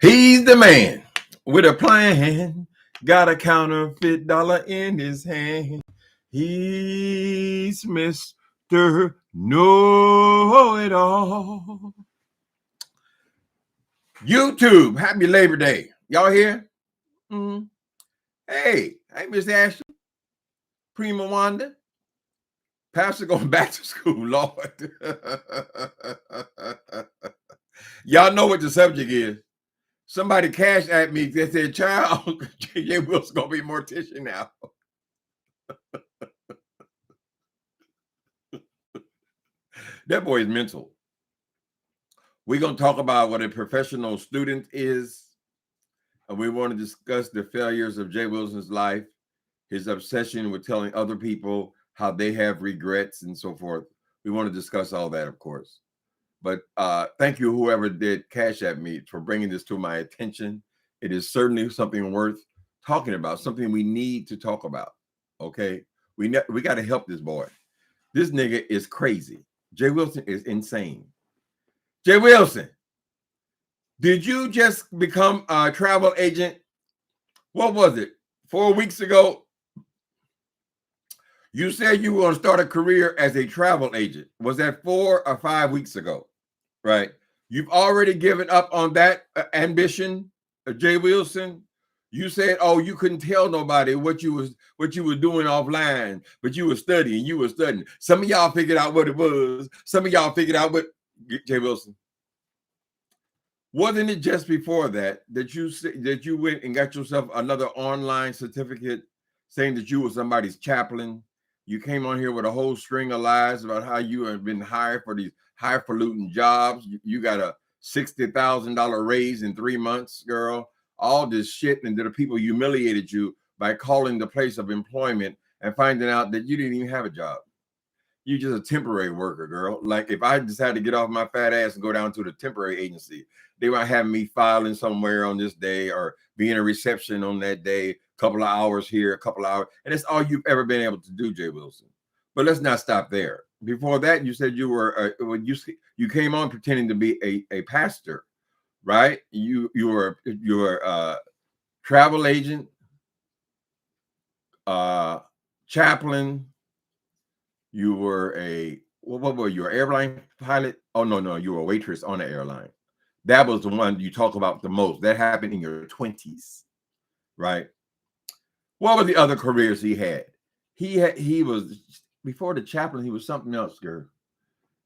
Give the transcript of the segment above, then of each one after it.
He's the man with a plan, got a counterfeit dollar in his hand. He's Mr. Know-It-All. YouTube, happy Labor Day. Y'all here? Mm-hmm. Hey, Mr. Ashley, Prima Wanda, Pastor going back to school, Lord. Y'all know what the subject is. Somebody cashed at me. They said, child, J.Wilson going to be a mortician now. That boy is mental. We're going to talk about what a professional student is. And we want to discuss the failures of J.Wilson's life, his obsession with telling other people how they have regrets and so forth. We want to discuss all that, of course. But thank you, whoever did cash at me, for bringing this to my attention. It is certainly something worth talking about, something we need to talk about. Okay, we got to help this boy. This nigga is crazy. J.Wilson is insane. J.Wilson, did you just become a travel agent? What was it? 4 weeks ago? You said you were going to start a career as a travel agent. Was that 4 or 5 weeks ago? Right. You've already given up on that ambition, J.Wilson. You said, oh, you couldn't tell nobody what you were doing offline, but you were studying. Some of y'all figured out what it was. Some of y'all figured out what, J.Wilson. Wasn't it just before that you went and got yourself another online certificate saying that you were somebody's chaplain? You came on here with a whole string of lies about how you have been hired for these highfalutin jobs. You got a $60,000 raise in 3 months, girl. All this shit, and the people humiliated you by calling the place of employment and finding out that you didn't even have a job. You're just a temporary worker, girl. Like if I decided to get off my fat ass and go down to the temporary agency, they might have me filing somewhere on this day or be in a reception on that day, a couple of hours here, a couple of hours. And that's all you've ever been able to do, J.Wilson. But let's not stop there. Before that, you said you were you came on pretending to be a pastor, right? You were a travel agent, chaplain. You were what were you, an airline pilot? Oh no, you were a waitress on an airline. That was the one you talk about the most. That happened in your 20s, right? What were the other careers he had? He was, before the chaplain, he was something else, girl.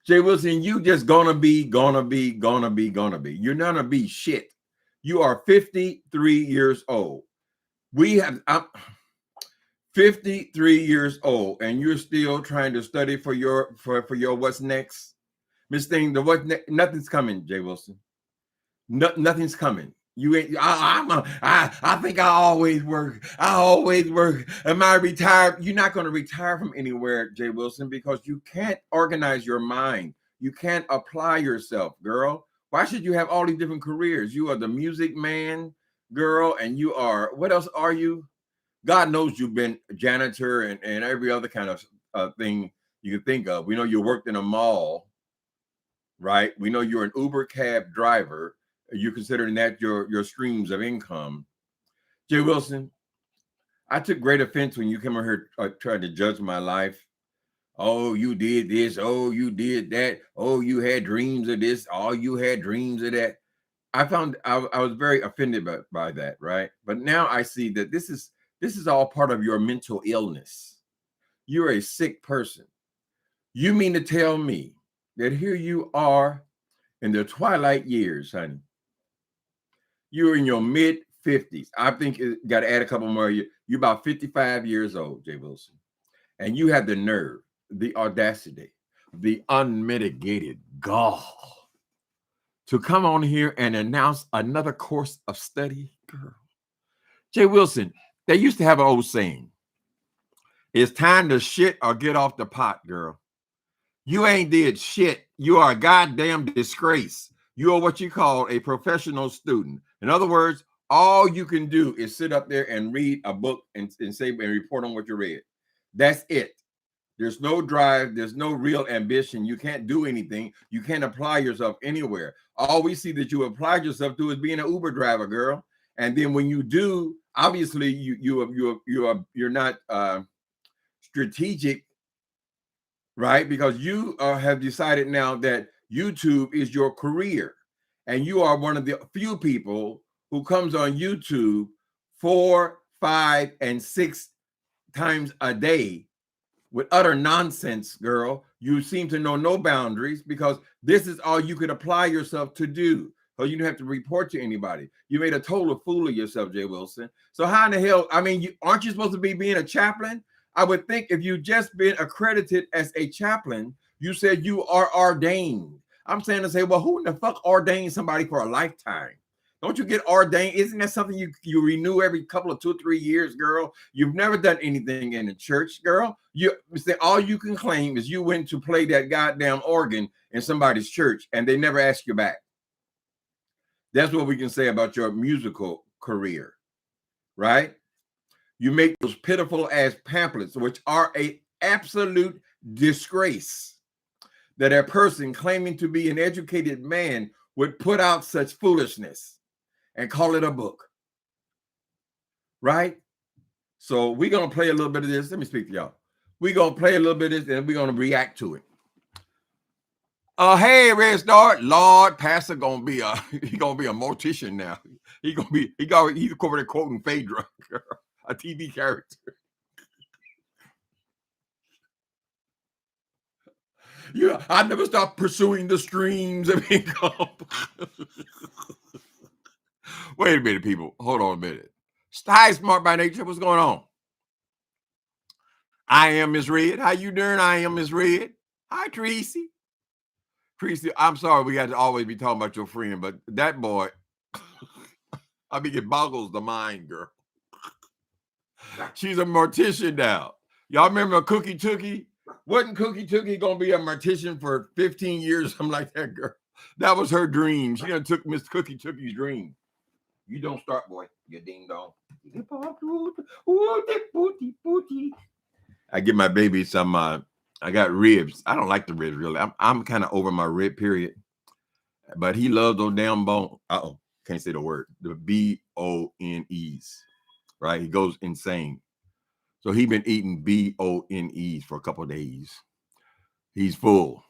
J.Wilson, you just gonna be. You're not gonna be shit. You are 53 years old. I'm 53 years old, and you're still trying to study for your what's next. Miss Thing, nothing's coming, J.Wilson. Nothing's coming. You ain't. I think I always work. Am I retired? You're not going to retire from anywhere, J.Wilson, because you can't organize your mind. You can't apply yourself, girl. Why should you have all these different careers? You are the music man, girl, and you are, what else are you? God knows you've been a janitor and every other kind of thing you can think of. We know you worked in a mall, right? We know you're an Uber cab driver. You're considering that your streams of income. J.Wilson, I took great offense when you came over here trying to judge my life. Oh, you did this. Oh, you did that. Oh, you had dreams of this. Oh, you had dreams of that. I was very offended by that, right? But now I see that this is all part of your mental illness. You're a sick person. You mean to tell me that here you are in the twilight years, honey? You're in your mid-50s. I think you got to add a couple more years. You're about 55 years old, J.Wilson. And you have the nerve, the audacity, the unmitigated gall to come on here and announce another course of study, girl. J.Wilson, they used to have an old saying, it's time to shit or get off the pot, girl. You ain't did shit. You are a goddamn disgrace. You are what you call a professional student. In other words, All you can do is sit up there and read a book and say and report on what you read. That's it. There's no drive. There's no real ambition. You can't do anything. You can't apply yourself anywhere. All we see that you applied yourself to is being an Uber driver, girl. And then when you do, obviously you're not strategic, right? Because you have decided now that YouTube is your career, and you are one of the few people who comes on YouTube 4, 5, and 6 times a day with utter nonsense, girl. You seem to know no boundaries, because this is all you could apply yourself to do. So you don't have to report to anybody. You made a total fool of yourself, J. Wilson. So how in the hell, I mean, aren't you supposed to be being a chaplain? I would think if you just been accredited as a chaplain, you said you are ordained. I'm saying to say, well, who in the fuck ordained somebody for a lifetime? Don't you get ordained? Isn't that something you renew every couple of 2 or 3 years, girl? You've never done anything in the church, girl. You say all you can claim is you went to play that goddamn organ in somebody's church and they never asked you back. That's what we can say about your musical career, right? You make those pitiful ass pamphlets, which are an absolute disgrace, that a person claiming to be an educated man would put out such foolishness and call it a book, right? So we're going to play a little bit of this. Let me speak to y'all. We're going to play a little bit of this and we're going to react to it. Hey, Red Star, Lord, Pastor he gonna be a mortician now. He's quoting Phaedra, a TV character. Yeah, I never stopped pursuing the streams of income. Wait a minute, people. Hold on a minute. Hi, Smart by Nature. What's going on? I am Miss Red. How you doing? I am Miss Red. Hi, Tracy. Tracy, I'm sorry we got to always be talking about your friend, but that boy, I mean, it boggles the mind, girl. She's a mortician now. Y'all remember Cookie Tookie? Wasn't Cookie Tookie gonna be a mortician for 15 years, something like that, girl? That was her dream. She done took Miss Cookie Tookie's dream. You don't start, boy. You ding dong. I give my baby some. I got ribs. I don't like the ribs really. I'm kind of over my rib period, but he loves those damn bones. Can't say the word. The BONEs, right? He goes insane. So he been eating BONEs for a couple of days. He's full.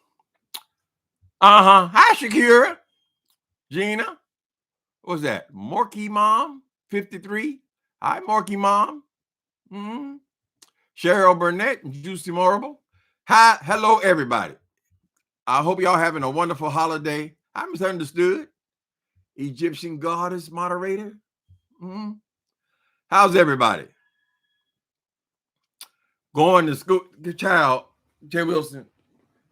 Hi, Shakira. Gina. What's that? Morky Mom 53. Hi, Morky Mom. Cheryl Burnett and Juicy Marble. Hi, hello, everybody. I hope y'all having a wonderful holiday. I misunderstood. Egyptian goddess moderator. How's everybody? Going to school, the child, J. Wilson,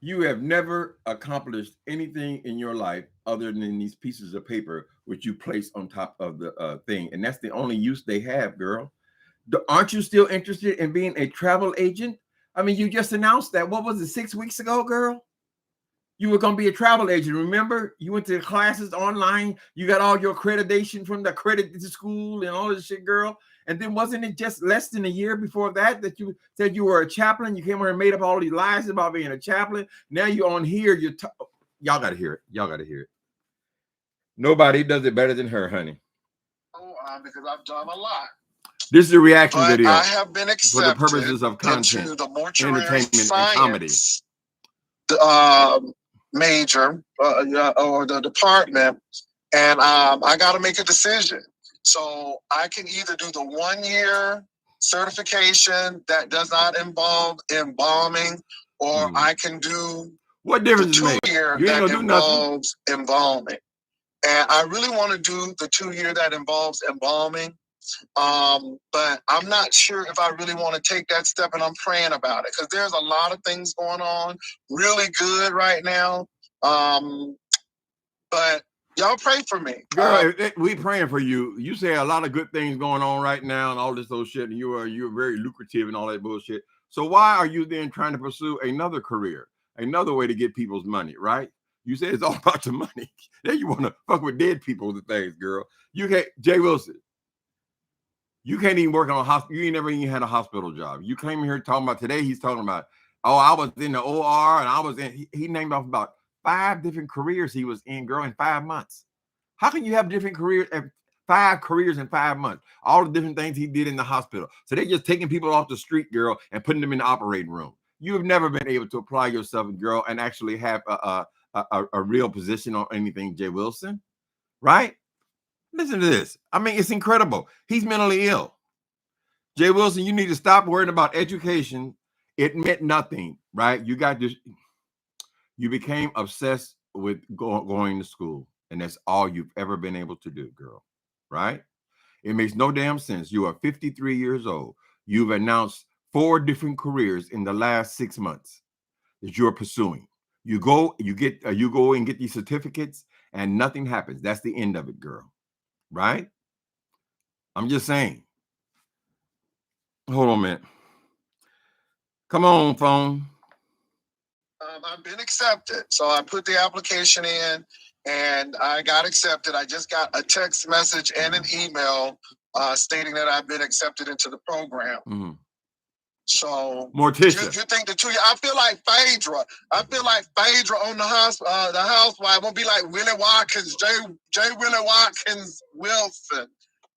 you have never accomplished anything in your life other than these pieces of paper which you place on top of the thing. And that's the only use they have, girl. Aren't you still interested in being a travel agent? I mean, you just announced that. What was it, 6 weeks ago, girl? You were going to be a travel agent. Remember? You went to the classes online. You got all your accreditation from the accredited school and all this shit, girl. And then wasn't it just less than a year before that you said you were a chaplain? You came here and made up all these lies about being a chaplain. Now you're on here. Y'all got to hear it. Y'all got to hear it. Nobody does it better than her, honey. Because I've done a lot. This is a reaction video. I have been accepted for the purposes of content, into the mortuary entertainment, and comedy. Major or the department, and I got to make a decision. So I can either do the 1-year certification that does not involve embalming, or I can do what difference the 2-year that involves embalming. And I really want to do the 2-year that involves embalming. But I'm not sure if I really want to take that step, and I'm praying about it because there's a lot of things going on really good right now. But y'all pray for me. Girl, we praying for you. You say a lot of good things going on right now and all this old shit, and you're very lucrative and all that bullshit. So why are you then trying to pursue another career, another way to get people's money, right? You say it's all about the money. Then you want to fuck with dead people with the things, girl. You can't, J. Wilson. You can't even work on a hospital. You ain't never even had a hospital job. You came here talking about today. He's talking about, oh, I was in the OR and I was in. He named off about 5 different careers he was in, girl, in 5 months. How can you have different careers, 5 careers in 5 months? All the different things he did in the hospital. So they're just taking people off the street, girl, and putting them in the operating room. You have never been able to apply yourself, girl, and actually have a real position on anything, J. Wilson, right? Listen to this. I mean, it's incredible. He's mentally ill. J. Wilson, you need to stop worrying about education. It meant nothing, right? You got this. You became obsessed with going to school, and that's all you've ever been able to do, girl, right? It makes no damn sense. You are 53 years old. You've announced 4 different careers in the last 6 months that you're pursuing. You go and get these certificates, and nothing happens. That's the end of it, girl. Right? I'm just saying. Hold on a minute. Come on, phone. I've been accepted. So I put the application in and I got accepted. I just got a text message and an email stating that I've been accepted into the program. Mm-hmm. So Mortician. You think the 2 years? I feel like Phaedra. I feel like Phaedra on the housewife. Won't be like Willie Watkins, J. Willie Watkins Wilson.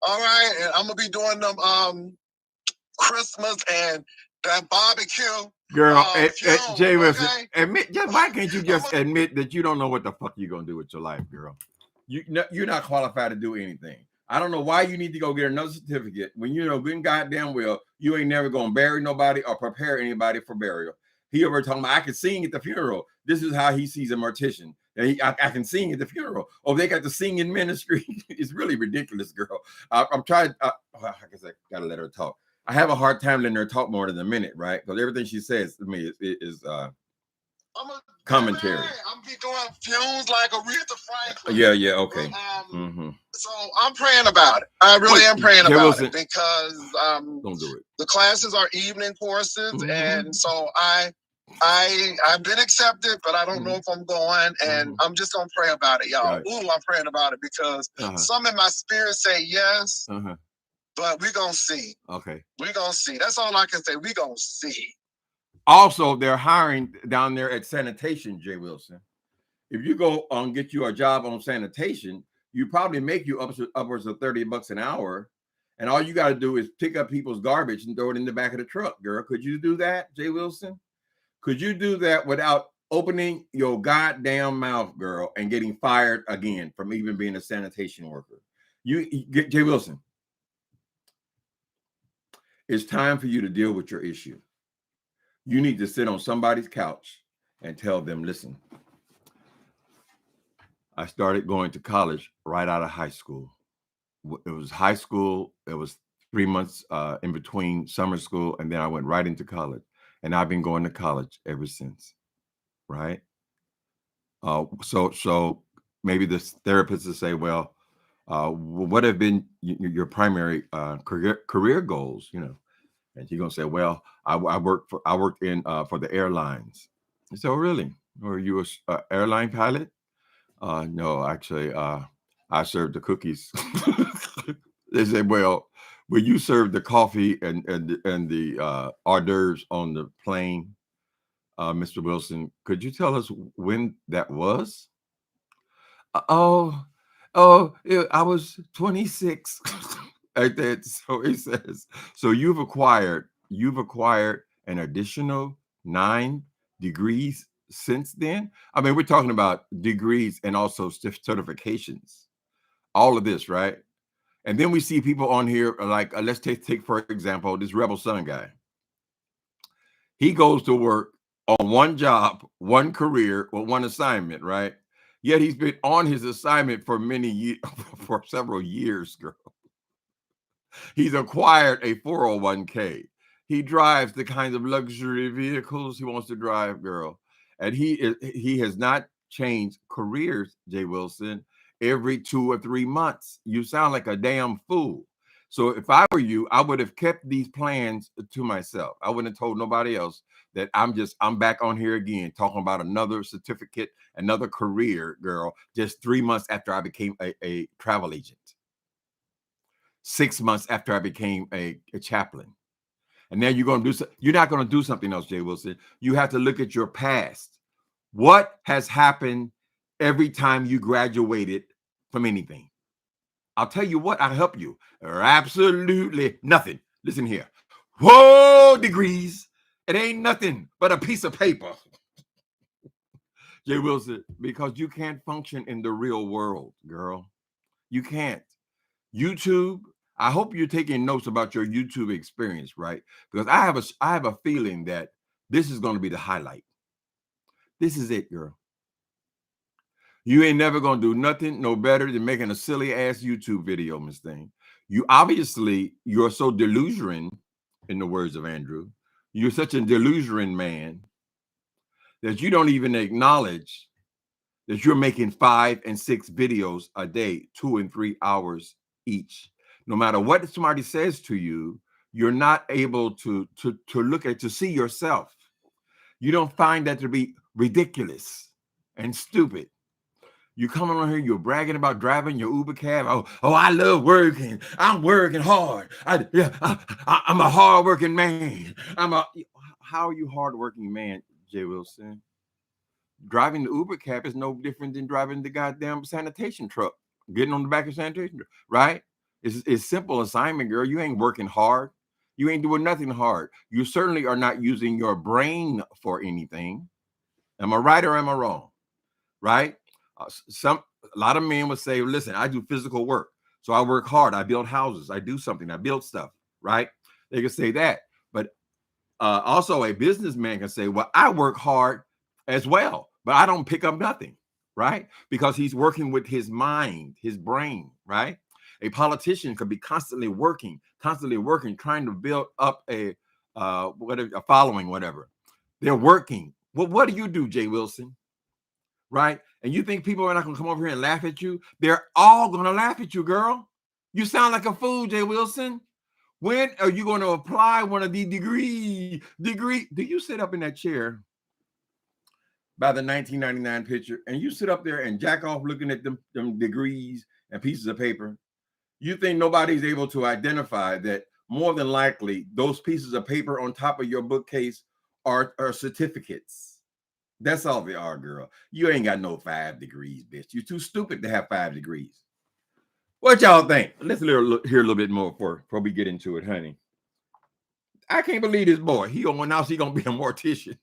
All right, and I'm gonna be doing them Christmas and that barbecue. Girl, J. Wilson, okay? Why can't you just admit that you don't know what the fuck you're gonna do with your life, girl? You're not qualified to do anything. I don't know why you need to go get another certificate when you know good goddamn well you ain't never gonna bury nobody or prepare anybody for burial. He over talking about I can sing at the funeral. This is how he sees a mortician. I can sing at the funeral. Oh, they got the singing ministry. It's really ridiculous, girl. I'm trying. I guess I gotta let her talk. I have a hard time letting her talk more than a minute, right? Because everything she says to me is commentary. I'm be doing fumes like Aretha Franklin. Yeah, okay. So I'm praying about it. I really am praying about it because don't do it. The classes are evening courses, and so I've been accepted, but I don't know if I'm going, and I'm just gonna pray about it, y'all. Right. Ooh, I'm praying about it because some in my spirit say yes, but we're gonna see. Okay, we're gonna see. That's all I can say. We're gonna see. Also, they're hiring down there at sanitation, J. Wilson. If you go and get you a job on sanitation, you probably make you upwards of $30 an hour. And all you got to do is pick up people's garbage and throw it in the back of the truck, girl. Could you do that, J. Wilson? Could you do that without opening your goddamn mouth, girl, and getting fired again from even being a sanitation worker? J. Wilson, it's time for you to deal with your issue. You need to sit on somebody's couch and tell them, listen, I started going to college right out of high school. It was high school. It was 3 months in between summer school. And then I went right into college. And I've been going to college ever since. Right. So maybe this therapist will say, well, what have been your primary career goals, you know? And she's gonna say, "Well, I worked in for the airlines." I said, "Oh, really? Were you a airline pilot?" No, actually, I served the cookies. They said, "Well, will you serve the coffee and the hors d'oeuvres on the plane, Mr. Wilson? Could you tell us when that was?" I was 26. Like that. So it says, so you've acquired an additional 9 degrees since then. I mean, we're talking about degrees and also certifications, all of this, right? And then we see people on here like, let's take for example, this Rebel Son guy. He goes to work on one job, one career, or one assignment, right? Yet he's been on his assignment for for several years, girl. He's acquired a 401k. He drives the kinds of luxury vehicles he wants to drive, girl. And he has not changed careers, J. Wilson, every 2 or 3 months. You sound like a damn fool. So if I were you, I would have kept these plans to myself. I wouldn't have told nobody else that I'm back on here again talking about another certificate, another career, girl, just 3 months after I became a travel agent. 6 months after I became a chaplain. And now you're not going to do something else, J. Wilson. You have to look at your past. What has happened every time you graduated from anything? I'll tell you what, I'll help you. Absolutely nothing. Listen here. Whoa, degrees. It ain't nothing but a piece of paper. J. Wilson, because you can't function in the real world, girl. You can't. YouTube, I hope you're taking notes about your YouTube experience, right? Because I have a feeling that this is going to be the highlight. This is it, girl. You ain't never gonna do nothing no better than making a silly ass YouTube video, Miss Thing. You're so delusional, in the words of Andrew. You're such a delusional man that you don't even acknowledge that you're making 5 and 6 videos a day, 2 and 3 hours each. No matter what somebody says to you, you're not able to see yourself. You don't find that to be ridiculous and stupid. You coming on here, you're bragging about driving your Uber cab. Oh, I love working. I'm working hard. I'm a hardworking man. How are you hardworking man, J. Wilson? Driving the Uber cab is no different than driving the goddamn sanitation truck. Getting on the back of sanitation truck, right? It's simple assignment, girl. You ain't working hard. You ain't doing nothing hard. You certainly are not using your brain for anything. Am I right or am I wrong? Right? A lot of men would say, listen, I do physical work. So I work hard. I build houses. I do something. I build stuff, right? They can say that. But also a businessman can say, well, I work hard as well, but I don't pick up nothing, right? Because he's working with his mind, his brain, right? A politician could be constantly working, trying to build up a following, whatever. They're working. Well, what do you do, J. Wilson? Right? And you think people are not going to come over here and laugh at you? They're all going to laugh at you, girl. You sound like a fool, J. Wilson. When are you going to apply one of the degree? Do you sit up in that chair by the 1999 picture and you sit up there and jack off looking at them degrees and pieces of paper? You think nobody's able to identify that more than likely those pieces of paper on top of your bookcase are certificates? That's all they are, girl. You ain't got no 5 degrees, bitch. You're too stupid to have 5 degrees. What y'all think? Let's hear a little bit more before we get into it, honey. I can't believe this boy. He gonna be a mortician.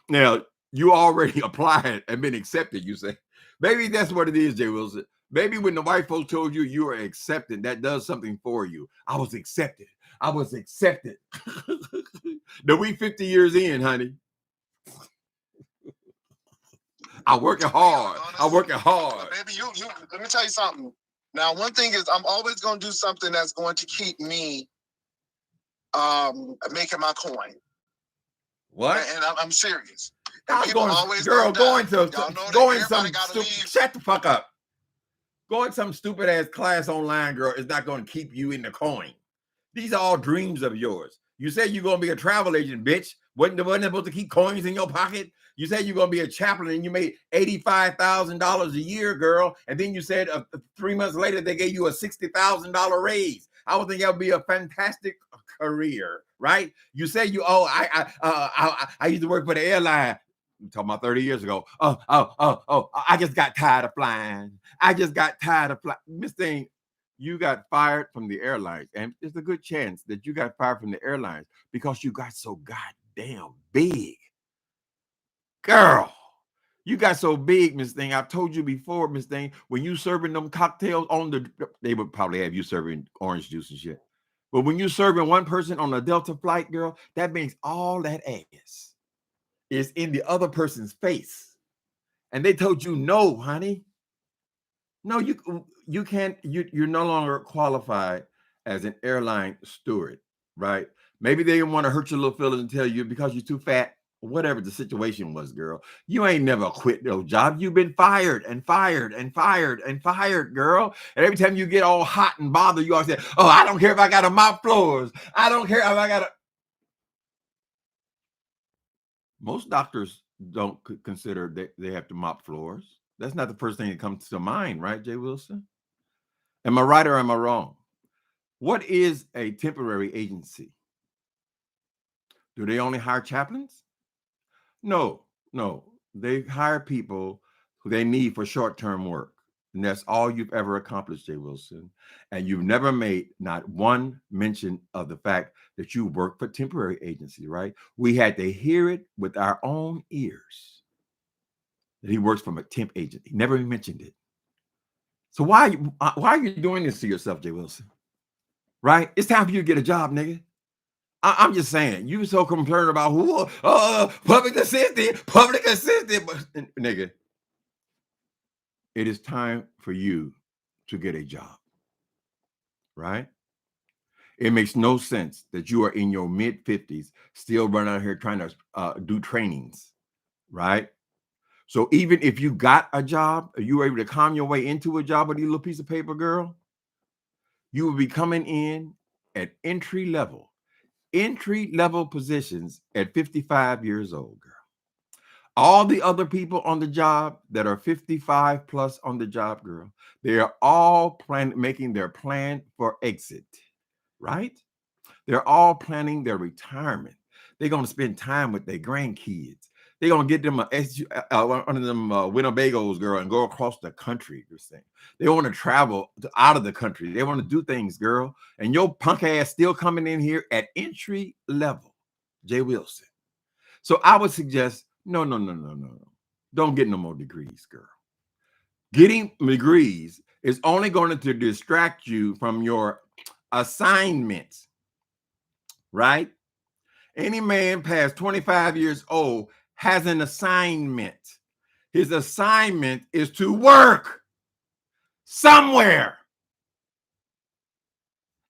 Now, you already applied and been accepted, you say. Maybe that's what it is, J. Wilson. Maybe when the white folks told you you were accepted, that does something for you. I was accepted. Now we 50 years in, honey. I'm working hard. Baby, you let me tell you something. Now, one thing is I'm always going to do something that's going to keep me making my coin. What? And I'm serious. And going some stupid. Shut the fuck up. Going some stupid ass class online, girl, is not going to keep you in the coin. These are all dreams of yours. You said you're going to be a travel agent, bitch. Wasn't supposed to keep coins in your pocket? You said you're going to be a chaplain and you made $85,000 a year, girl. And then you said 3 months later, they gave you a $60,000 raise. I would think that would be a fantastic career, right? You say I used to work for the airline. I'm talking about 30 years ago. I just got tired of flying. Miss Thing, you got fired from the airlines. And there's a good chance that you got fired from the airlines because you got so goddamn big. Girl, you got so big, Miss Thing. I've told you before, Miss Thing, when you serving them cocktails they would probably have you serving orange juice and shit. But when you serving one person on a Delta flight, girl, that means all that ass is in the other person's face. And they told you no, honey. No, you can't, you're no longer qualified as an airline steward, right? Maybe they didn't want to hurt your little feelings and tell you because you're too fat. whatever the situation was, girl. You ain't never quit no job. You've been fired and fired and fired and fired, girl. And every time you get all hot and bothered, you always say, oh, I don't care if I got to mop floors. I don't care if I got to. Most doctors don't consider that they have to mop floors. That's not the first thing that comes to mind, right, J.Wilson? Am I right or am I wrong? What is a temporary agency? Do they only hire chaplains? No. They hire people who they need for short-term work. And that's all you've ever accomplished, J.Wilson. And you've never made not one mention of the fact that you work for temporary agency, right? We had to hear it with our own ears that he works from a temp agent. He never mentioned it. So why are you doing this to yourself, J.Wilson? Right? It's time for you to get a job, nigga. I'm just saying, you so concerned about who, public assistant, but nigga, it is time for you to get a job, right? It makes no sense that you are in your mid-50s still running out here trying to do trainings, right? So even if you got a job, or you were able to calm your way into a job with a little piece of paper, girl, you will be coming in at entry level positions at 55 years old, girl. All the other people on the job that are 55 plus on the job, girl, they are all making their plan for exit, right? They're all planning their retirement. They're going to spend time with their grandkids. They're going to get them one of them Winnebagos, girl, and go across the country. They want to travel out of the country. They want to do things, girl. And your punk ass still coming in here at entry level, J.Wilson. So I would suggest, no. Don't get no more degrees, girl. Getting degrees is only going to distract you from your assignments, right? Any man past 25 years old has an assignment. His assignment is to work somewhere.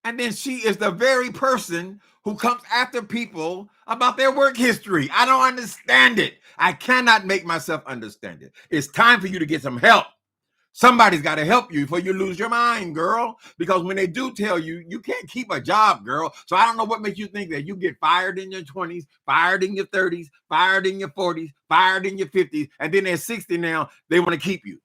And then she is the very person who comes after people about their work history. I don't understand it. I cannot make myself understand it. It's time for you to get some help. Somebody's got to help you before you lose your mind, girl. Because when they do tell you, you can't keep a job, girl. So I don't know what makes you think that you get fired in your 20s, fired in your 30s, fired in your 40s, fired in your 50s, and then at 60 now, they want to keep you.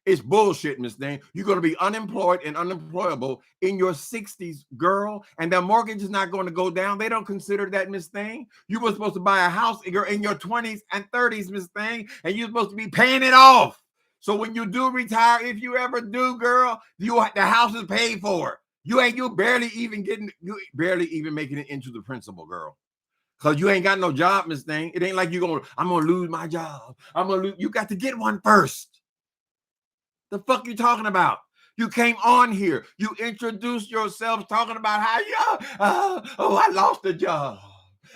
It's bullshit, Miss Thing. You're going to be unemployed and unemployable in your 60s, girl, and the mortgage is not going to go down. They don't consider that, Miss Thing. You were supposed to buy a house in your 20s and 30s, Miss Thing, and you're supposed to be paying it off. So when you do retire, if you ever do, girl, the house is paid for. You barely even making it into the principal, girl. Because you ain't got no job, Miss Thing. It ain't like I'm going to lose my job. You got to get one first. The fuck you talking about? You came on here. You introduced yourself talking about how I lost a job.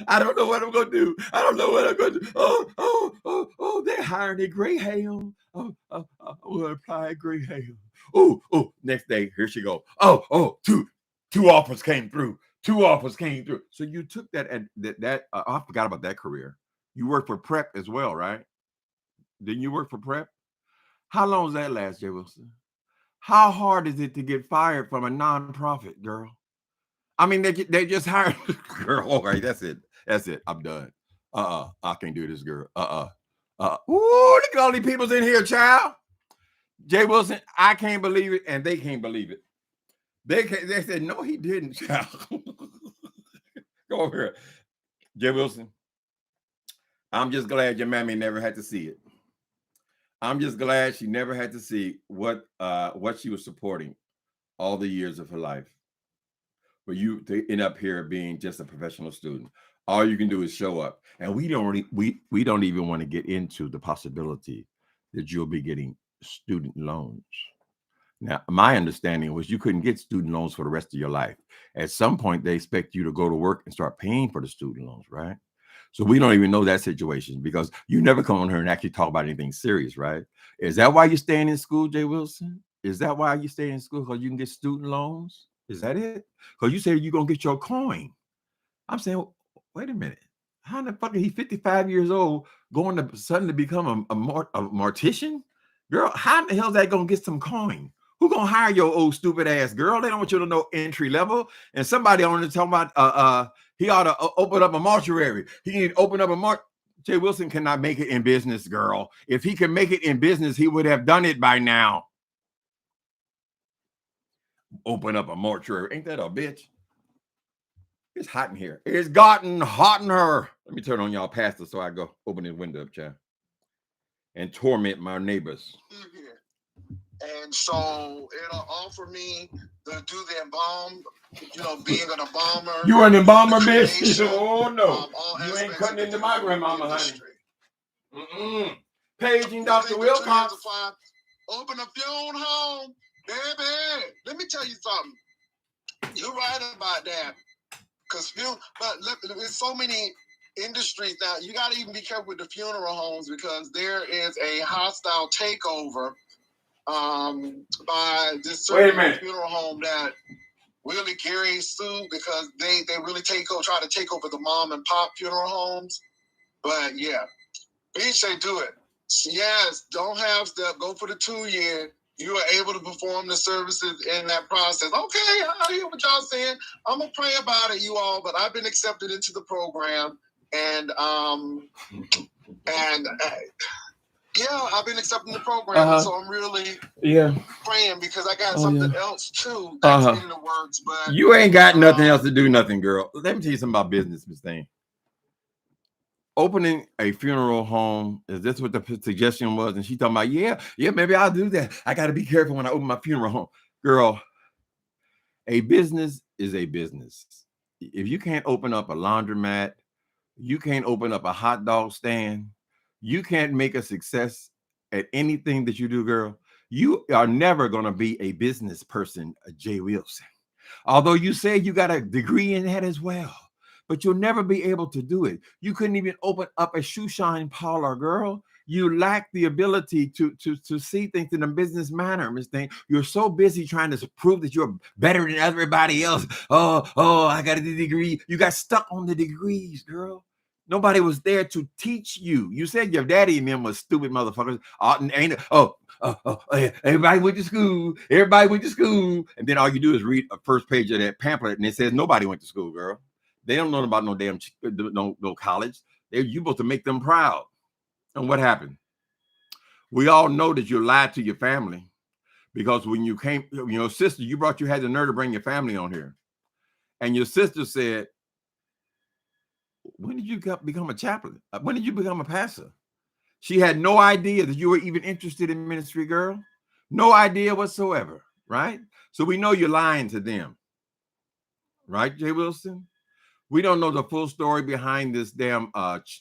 I don't know what I'm going to do. I don't know what I'm going to do. Oh, they're hiring a Greyhound. I'm going to apply a Greyhound. Oh, next day, here she go. Two offers came through. So you took that, and I forgot about that career. You worked for Prep as well, right? Didn't you work for Prep? How long does that last, J.Wilson? How hard is it to get fired from a nonprofit, girl? I mean, they just hired girl. All right, that's it. I'm done. I can't do this, girl. Ooh, look at all these people's in here, child. J.Wilson, I can't believe it, and they can't believe it. They said, no, he didn't, child. Go over here. J.Wilson, I'm just glad your mammy never had to see it. I'm just glad she never had to see what she was supporting all the years of her life. For you to end up here being just a professional student, all you can do is show up, and we don't even want to get into the possibility that you'll be getting student loans. Now, my understanding was you couldn't get student loans for the rest of your life. At some point, they expect you to go to work and start paying for the student loans, right? So we don't even know that situation because you never come on here and actually talk about anything serious, right? Is that why you're staying in school, J.Wilson? Is that why you stay in school? Because you can get student loans? Is that it? Because you said you're going to get your coin. I'm saying, wait a minute. How in the fuck is he 55 years old going to suddenly become a mortician? Girl, how in the hell is that going to get some coin? Who going to hire your old stupid ass, girl? They don't want you to know entry level. And somebody on it talking about he ought to open up a mortuary. He need to open up a J.Wilson cannot make it in business, girl. If he can make it in business, he would have done it by now. Open up a mortuary. Ain't that a bitch? It's hot in here. It's gotten hot in her. Let me turn on y'all pastor so I go open this window up, child, and torment my neighbors. And so it'll offer me to do the embalm, being an embalmer. You an embalmer, bitch? Oh no, you ain't cutting into my grandmama, honey. Paging Dr. Wilcox. Open up your own home, baby. Let me tell you something. You're right about that. But there's so many industries now. You got to even be careful with the funeral homes because there is a hostile takeover by this certain funeral home that Willie Gary sued because they really try to take over the mom and pop funeral homes. But yeah, bitch, they do it. Yes, don't have stuff. Go for the 2 year. You are able to perform the services in that process. Okay, I hear what y'all saying. I'm gonna pray about it, you all. But I've been accepted into the program, and yeah, I've been accepting the program, so I'm really praying because I got something else too that's in the works. But you ain't got nothing else to do, nothing, girl. Let me tell you something about business, Miss Thing. Opening a funeral home, is this what the suggestion was? And she talking about, yeah, maybe I'll do that. I got to be careful when I open my funeral home. Girl, a business is a business. If you can't open up a laundromat, you can't open up a hot dog stand, you can't make a success at anything that you do, girl, you are never going to be a business person, J.Wilson. Although you say you got a degree in that as well. But you'll never be able to do it. You couldn't even open up a shoe shine parlor, girl. You lack the ability to see things in a business manner, Miss Thing. You're so busy trying to prove that you're better than everybody else. Oh, I got a degree. You got stuck on the degrees, girl. Nobody was there to teach you. You said your daddy and them was stupid motherfuckers. Everybody went to school. Everybody went to school. And then all you do is read a first page of that pamphlet, and it says nobody went to school, girl. They don't know about no damn no college. You supposed to make them proud. And what happened? We all know that you lied to your family because when you came, your sister, you had the nerve to bring your family on here. And your sister said, when did you become a chaplain? When did you become a pastor? She had no idea that you were even interested in ministry, girl. No idea whatsoever, right? So we know you're lying to them. Right, J.Wilson? We don't know the full story behind this damn,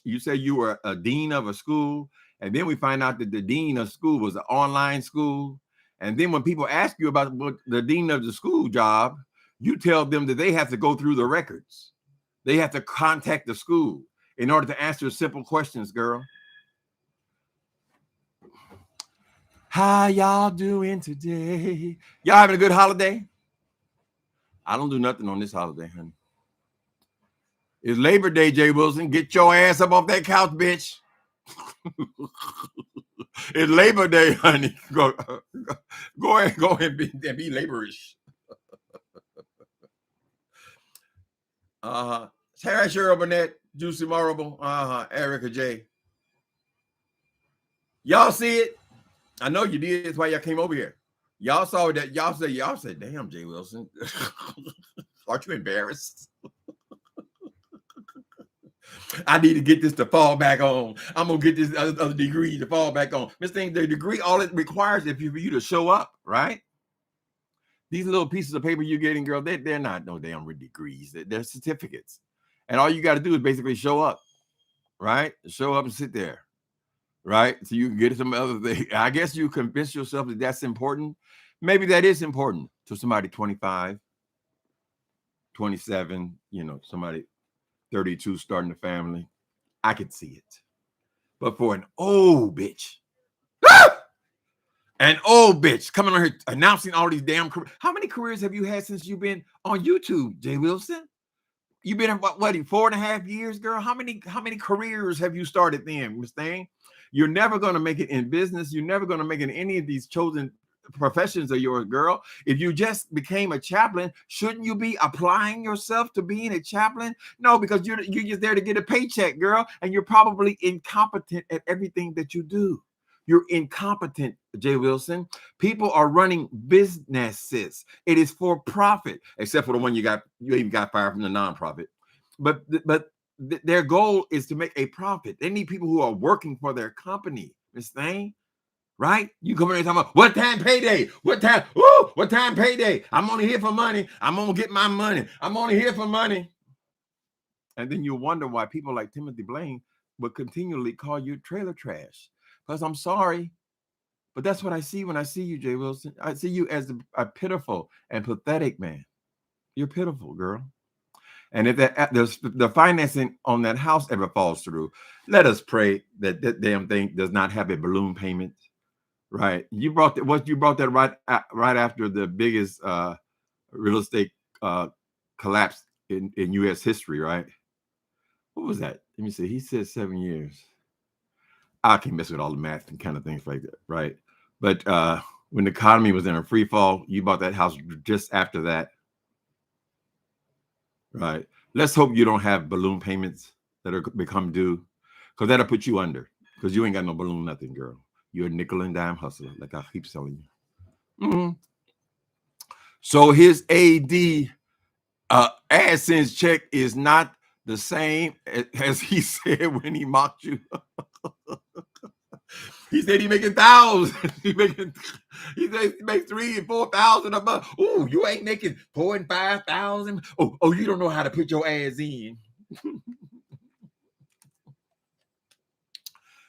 you said you were a dean of a school, and then we find out that the dean of school was an online school. And then when people ask you about what the dean of the school job, you tell them that they have to go through the records. They have to contact the school in order to answer simple questions, girl. How y'all doing today? Y'all having a good holiday? I don't do nothing on this holiday, honey. It's Labor Day, J.Wilson. Get your ass up off that couch, bitch. It's Labor Day, honey. Go ahead and be laborish. Sarah Cheryl Burnett, Juicy Marable, Erica J. Y'all see it? I know you did. That's why y'all came over here. Y'all saw that. Y'all said, damn, J.Wilson. Aren't you embarrassed? I need to get this to fall back on. I'm going to get this other degree to fall back on. Miss Thing, the degree, all it requires is for you to show up, right? These little pieces of paper you're getting, girl, they're not no damn degrees. They're certificates. And all you got to do is basically show up, right? Show up and sit there, right? So you can get some other thing. I guess you convince yourself that that's important. Maybe that is important to somebody 25, 27, somebody 32 starting a family. I could see it. But for an old bitch, an old bitch coming on here announcing all these damn careers. How many careers have you had since you've been on YouTube, J.Wilson? You've been in what 4.5 years, girl? How many careers have you started then, Miss Thing? You're never going to make it in business. You're never going to make it in any of these chosen professions of yours, girl. If you just became a chaplain, shouldn't you be applying yourself to being a chaplain? No, because you're just there to get a paycheck, girl, and you're probably incompetent at everything that you do. You're incompetent, J. Wilson. People are running businesses. It is for profit, except for the one you even got fired from the nonprofit. But their goal is to make a profit. They need people who are working for their company, Miss Thing. Right? You come in and talk about what time payday? What time? Woo! What time payday? I'm only here for money. I'm gonna get my money. I'm only here for money. And then you wonder why people like Timothy Blaine would continually call you trailer trash. Because I'm sorry, but that's what I see when I see you, J. Wilson. I see you as a pitiful and pathetic man. You're pitiful, girl. And if the financing on that house ever falls through, let us pray that that damn thing does not have a balloon payment. Right. You brought that right after the biggest real estate collapse in U.S. history, right? What was that? Let me see. He said 7 years. I can't mess with all the math and kind of things like that, right? But when the economy was in a free fall, you bought that house just after that, right? Let's hope you don't have balloon payments that are become due, because that'll put you under, because you ain't got no balloon nothing, girl. You're a nickel and dime hustler, like I keep telling you. Mm-hmm. So his AD AdSense check is not the same as he said when he mocked you. He said he making thousands. he makes 3,000 and 4,000 a month. Oh, you ain't making 4,000 and 5,000. Oh, you don't know how to put your ass in.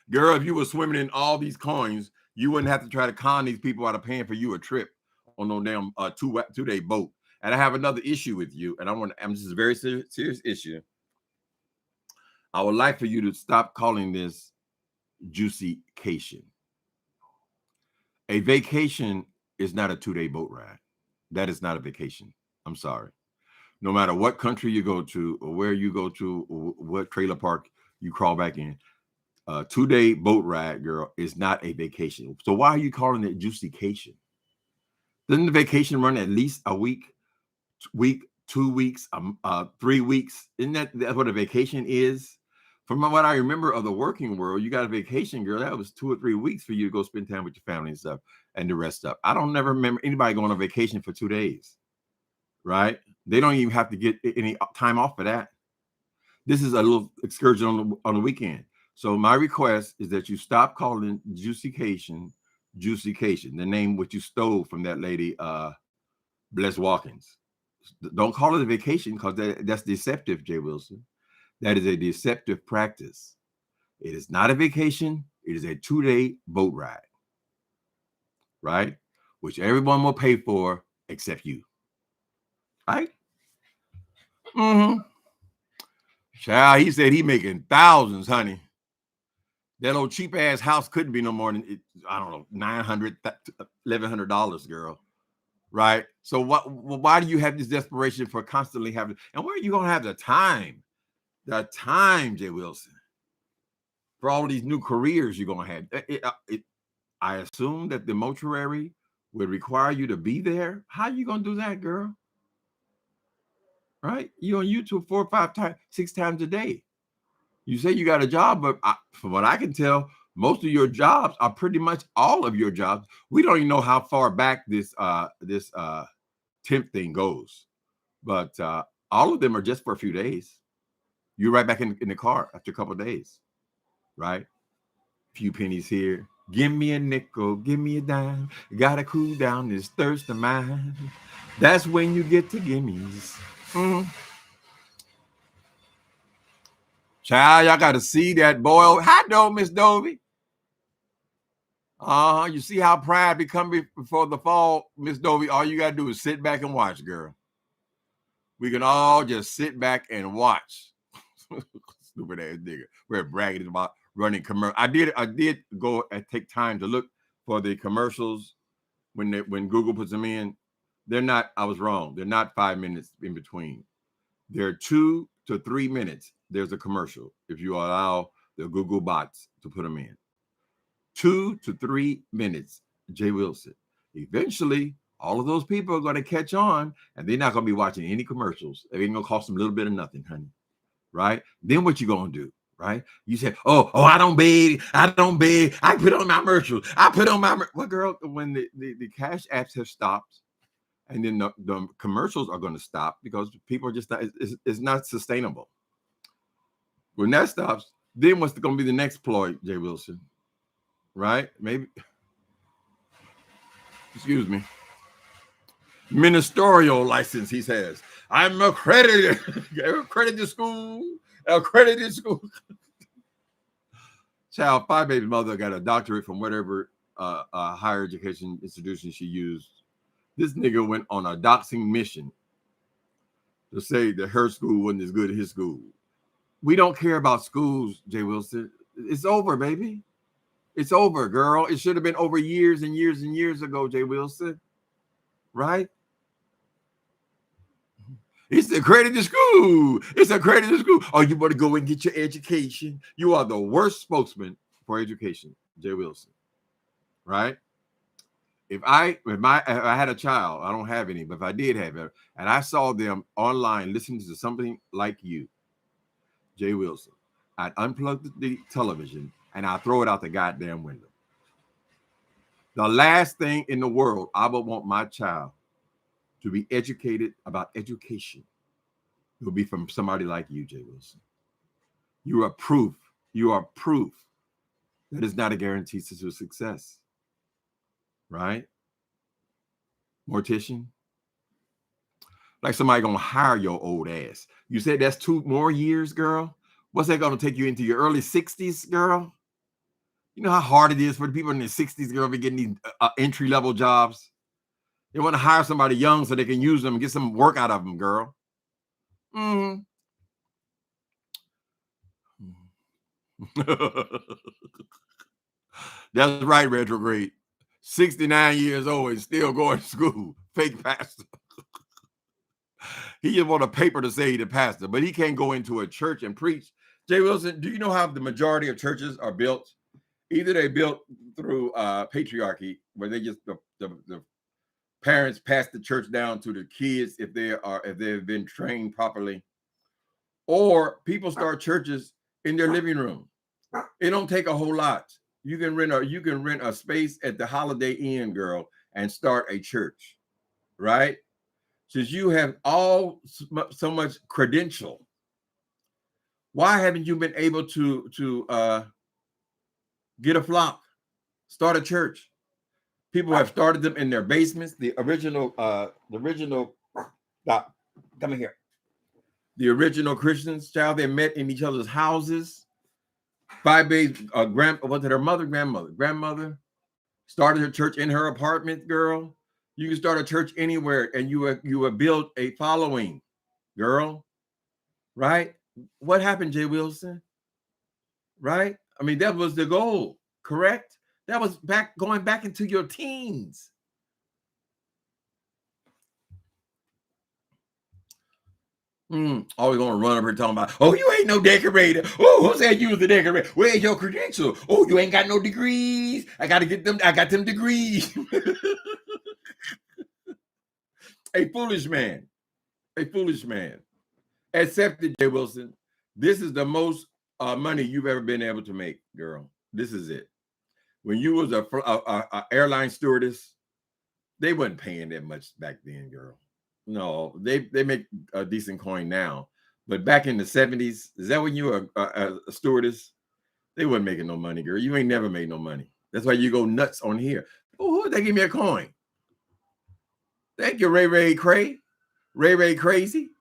Girl, if you were swimming in all these coins, you wouldn't have to try to con these people out of paying for you a trip on no damn 2-day boat. And I have another issue with you, and this is a very serious issue. I would like for you to stop calling this juicycation. A vacation is not a 2-day boat ride. That is not a vacation. I'm sorry. No matter what country you go to, or where you go to, or what trailer park you crawl back in, a 2-day boat ride, girl, is not a vacation. So why are you calling it juicycation? Doesn't the vacation run at least a week, 2 weeks, 3 weeks? Isn't that what a vacation is? From what I remember of the working world, you got a vacation, girl. That was 2 or 3 weeks for you to go spend time with your family and stuff and the rest up. I don't never remember anybody going on vacation for 2 days, right? They don't even have to get any time off for that. This is a little excursion on the weekend. So my request is that you stop calling juicycation, the name which you stole from that lady, Bless Watkins. Don't call it a vacation, because that's deceptive, J. Wilson. That is a deceptive practice. It is not a vacation. It is a 2-day boat ride, right? Which everyone will pay for except you, right? Mm-hmm. Child, he said he making thousands, honey. That old cheap ass house couldn't be no more than, I don't know, $900, $1,100, girl. Right? So why do you have this desperation for constantly having, and where are you going to have the time? The time, J. Wilson, for all of these new careers you're going to have. I assume that the mortuary would require you to be there. How are you going to do that, girl? Right? You're on YouTube 4 or 5 times, 6 times a day. You say you got a job, but from what I can tell, most of your jobs are pretty much all of your jobs. We don't even know how far back this temp thing goes, but all of them are just for a few days. You're right back in the car after a couple of days, right? A few pennies here. Give me a nickel, give me a dime. Gotta cool down this thirst of mine. That's when you get to gimmies. Child, y'all got to see that boy. Hi, though, Miss Dovey. You see how pride become before the fall, Miss Dovey? All you got to do is sit back and watch, girl. We can all just sit back and watch. Stupid ass nigga. We're bragging about running commercial. I did go and take time to look for the commercials when Google puts them in. They're not, I was wrong. They're not 5 minutes in between. They're 2 to 3 minutes. There's a commercial if you allow the Google bots to put them in. 2 to 3 minutes, J.Wilson. Eventually, all of those people are going to catch on, and they're not going to be watching any commercials. It ain't going to cost them a little bit of nothing, honey. Right? Then what you going to do? Right? You say, oh, I don't beg. I put on my commercials. Well, girl, when the cash apps have stopped, and then the commercials are going to stop because people are just not, it's not sustainable. When that stops, then what's going to be the next ploy, J.Wilson? Right? Maybe, excuse me. Ministerial license, he says. I'm accredited. Accredited school. Child, Phi Baby's mother got a doctorate from whatever higher education institution she used. This nigga went on a doxing mission to say that her school wasn't as good as his school. We don't care about schools, J.Wilson. It's over, baby. It's over, girl. It should have been over years and years and years ago, J.Wilson. Right? It's accredited school. It's accredited school. Oh, you better go and get your education. You are the worst spokesman for education, J.Wilson. Right? If I had a child, I don't have any, but if I did have it, and I saw them online listening to something like you, J.Wilson, I'd unplug the television and I'd throw it out the goddamn window. The last thing in the world I would want my child to be educated about education will be from somebody like you, J.Wilson. You are proof. You are proof that is not a guarantee to success. Right? Mortician. Like somebody gonna hire your old ass. You said that's 2 more years, girl. What's that gonna take you into your early 60s, girl? You know how hard it is for the people in their 60s, girl, to be getting these entry-level jobs. They want to hire somebody young so they can use them and get some work out of them, girl. That's right, retrograde. 69 years old and still going to school. Fake pastor. He just want a paper to say he's a pastor, but he can't go into a church and preach. J.Wilson, do you know how the majority of churches are built? Either they built through patriarchy, where they just the parents pass the church down to the kids if they've been trained properly, or people start churches in their living room. It don't take a whole lot. You can rent a space at the Holiday Inn, girl, and start a church, right? Since you have so much credential, why haven't you been able to get a flock, start a church? People have started them in their basements. The original, come here. The original Christians, child, they met in each other's houses. Phi Babe's grandmother started her church in her apartment, girl. You can start a church anywhere, and you will build a following, girl. Right? What happened, J.Wilson? Right? I mean, that was the goal, correct? That was going back into your teens. Always gonna run up here talking about, oh, you ain't no decorator. Oh, who said you was a decorator? Where's your credential? Oh, you ain't got no degrees. I got them degrees. A foolish man. Accepted, J.Wilson. This is the most money you've ever been able to make, girl. This is it. When you was a airline stewardess, they wasn't paying that much back then, girl. No, they make a decent coin now. But back in the 70s, is that when you were a stewardess? They wasn't making no money, girl. You ain't never made no money. That's why you go nuts on here. Oh, they give me a coin. Thank you, Ray Cray. Ray Crazy.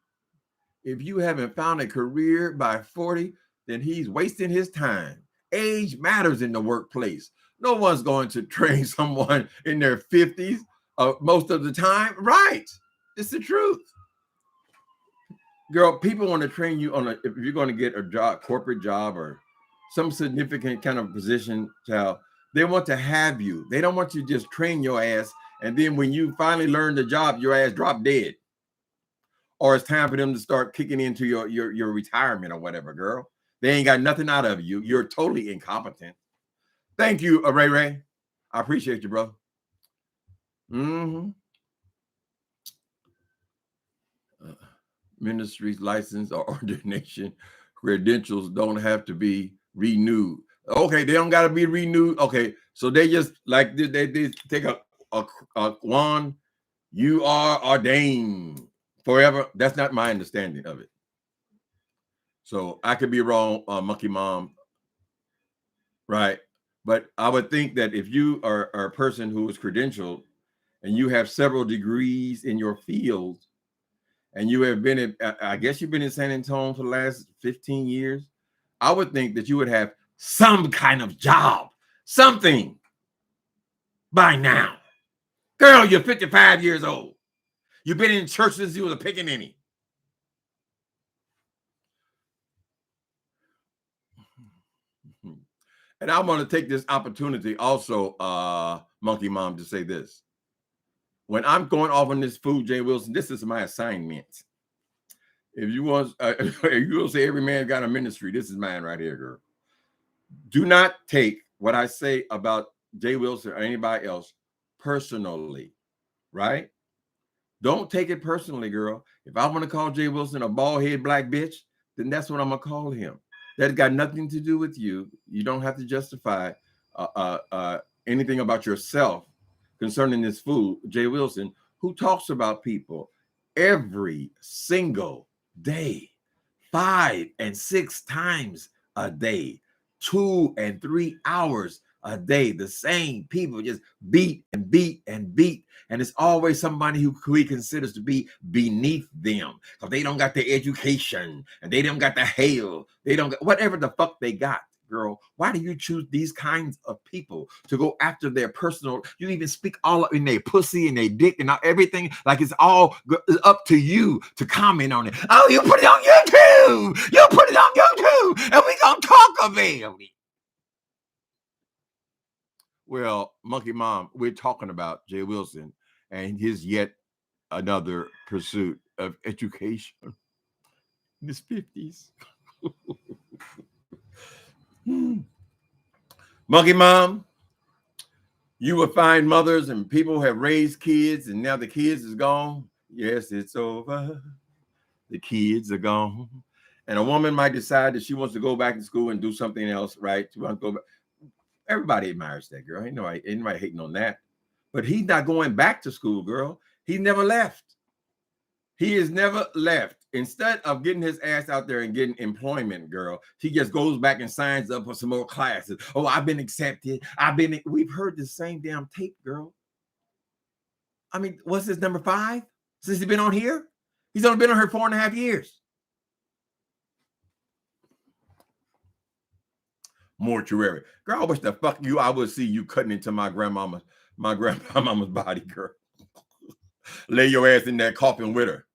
If you haven't found a career by 40, then he's wasting his time. Age matters in the workplace. No one's going to train someone in their 50s most of the time. Right. It's the truth. Girl, people want to train you if you're going to get a job, corporate job or some significant kind of position, child, they want to have you. They don't want you to just train your ass. And then when you finally learn the job, your ass drop dead. or it's time for them to start kicking into your retirement or whatever, girl. They ain't got nothing out of you. You're totally incompetent. Thank you, Ray Ray. I appreciate you, bro. Ministries license or ordination credentials don't have to be renewed. Okay, they don't got to be renewed. Okay, so they just like they take a wand. You are ordained forever. That's not my understanding of it. So I could be wrong, Monkey Mom. Right, but I would think that if you are a person who is credentialed and you have several degrees in your field, and you have been in, I guess you've been in San Antonio for the last 15 years, I would think that you would have some kind of job, something by now. Girl, you're 55 years old. You've been in church since you was a pickaninny. And I'm going to take this opportunity also, Monkey Mom, to say this. When I'm going off on this food, J.Wilson, this is my assignment. If you want, if you will say every man got a ministry, this is mine right here, girl. Do not take what I say about J.Wilson or anybody else personally, right? Don't take it personally, girl. If I want to call J.Wilson a bald-head black bitch, then that's what I'm going to call him. That got nothing to do with you. You don't have to justify anything about yourself concerning this fool, J.Wilson, who talks about people every single day, 5 and 6 times a day, 2 and 3 hours a day. The same people just beat and beat and beat. And it's always somebody who he considers to be beneath them because they don't got the education and they don't got the hail. They don't got whatever the fuck they got. Girl, why do you choose these kinds of people to go after their personal? You even speak all up in their pussy and their dick and everything like it's all up to you to comment on it. Oh, you put it on YouTube. You put it on YouTube, and we gonna talk about it. Well, Monkey Mom, we're talking about J.Wilson and his yet another pursuit of education in his 50s. Monkey Mom, you will find mothers and people who have raised kids and now the kids is gone. Yes, it's over. The kids are gone. And a woman might decide that she wants to go back to school and do something else, right? She wants to go back. Everybody admires that girl. Ain't nobody hating on that. But he's not going back to school, girl. He never left. He has never left. Instead of getting his ass out there and getting employment, girl, he just goes back and signs up for some more classes. Oh, I've been accepted. We've heard the same damn tape, girl. I mean, what's this, number 5? Since he's been on here? He's only been on here 4.5 years. Mortuary. Girl, I wish the fuck I would see you cutting into my grandmama's body, girl. Lay your ass in that coffin with her.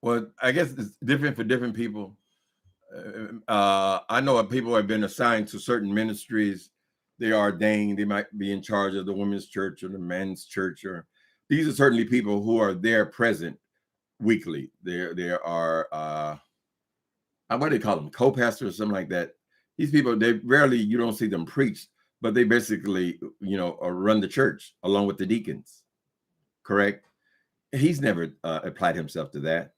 Well, I guess it's different for different people. I know people have been assigned to certain ministries. They are ordained. They might be in charge of the women's church or the men's church. Or these are certainly people who are there present weekly. There are what do they call them? Co-pastors or something like that. These people, they rarely, you don't see them preach, but they basically, run the church along with the deacons. Correct? He's never applied himself to that.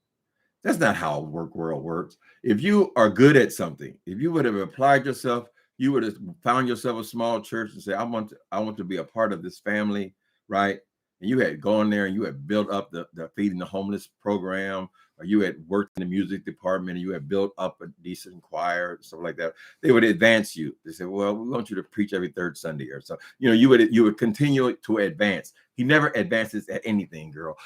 That's not how work world works. If you are good at something, if you would have applied yourself, you would have found yourself a small church and say, I want to be a part of this family, right? And you had gone there and you had built up the feeding the homeless program, or you had worked in the music department and you had built up a decent choir, stuff like that. They would advance you. They say, well, we want you to preach every 3rd Sunday or so. You would continue to advance. He never advances at anything, girl.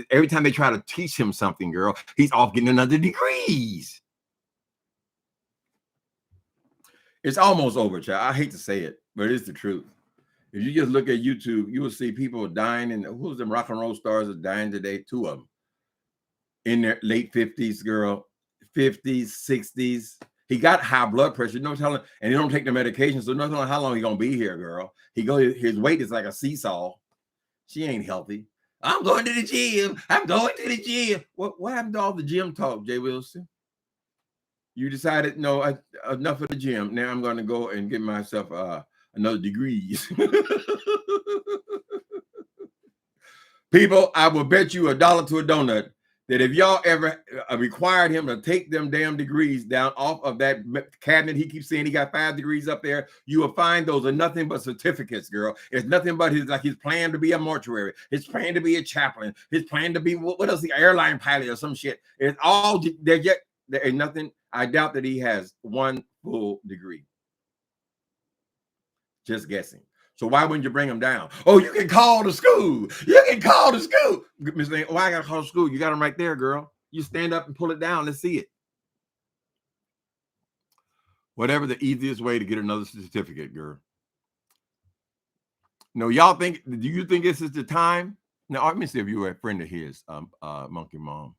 Every time they try to teach him something, girl, he's off getting another degrees. It's almost over, child. I hate to say it, but it's the truth. If you just look at YouTube, you will see people dying. And who's them rock and roll stars are dying today? 2 of them in their late 50s, girl, 50s, 60s. He got high blood pressure. No telling, and he don't take the medication, so no telling how long he gonna be here, girl. His weight is like a seesaw. She ain't healthy. I'm going to the gym. I'm going to the gym. What happened to all the gym talk, J.Wilson? You decided, no, enough of the gym. Now I'm going to go and get myself another degree. People, I will bet you $1 to a donut that if y'all ever required him to take them damn degrees down off of that cabinet, he keeps saying he got 5 degrees up there, you will find those are nothing but certificates, girl. It's nothing but his plan to be a mortuary, his plan to be a chaplain, his plan to be, what else, the airline pilot or some shit. It's all, there ain't nothing. I doubt that he has 1 full degree. Just guessing. So why wouldn't you bring him down? Oh, you can call the school. You can call the school. Miss Lane, why I gotta call the school? You got him right there, girl. You stand up and pull it down. Let's see it. Whatever the easiest way to get another certificate, girl. No, y'all think, do you think this is the time? Now, let me see if you were a friend of his, Monkey Mom.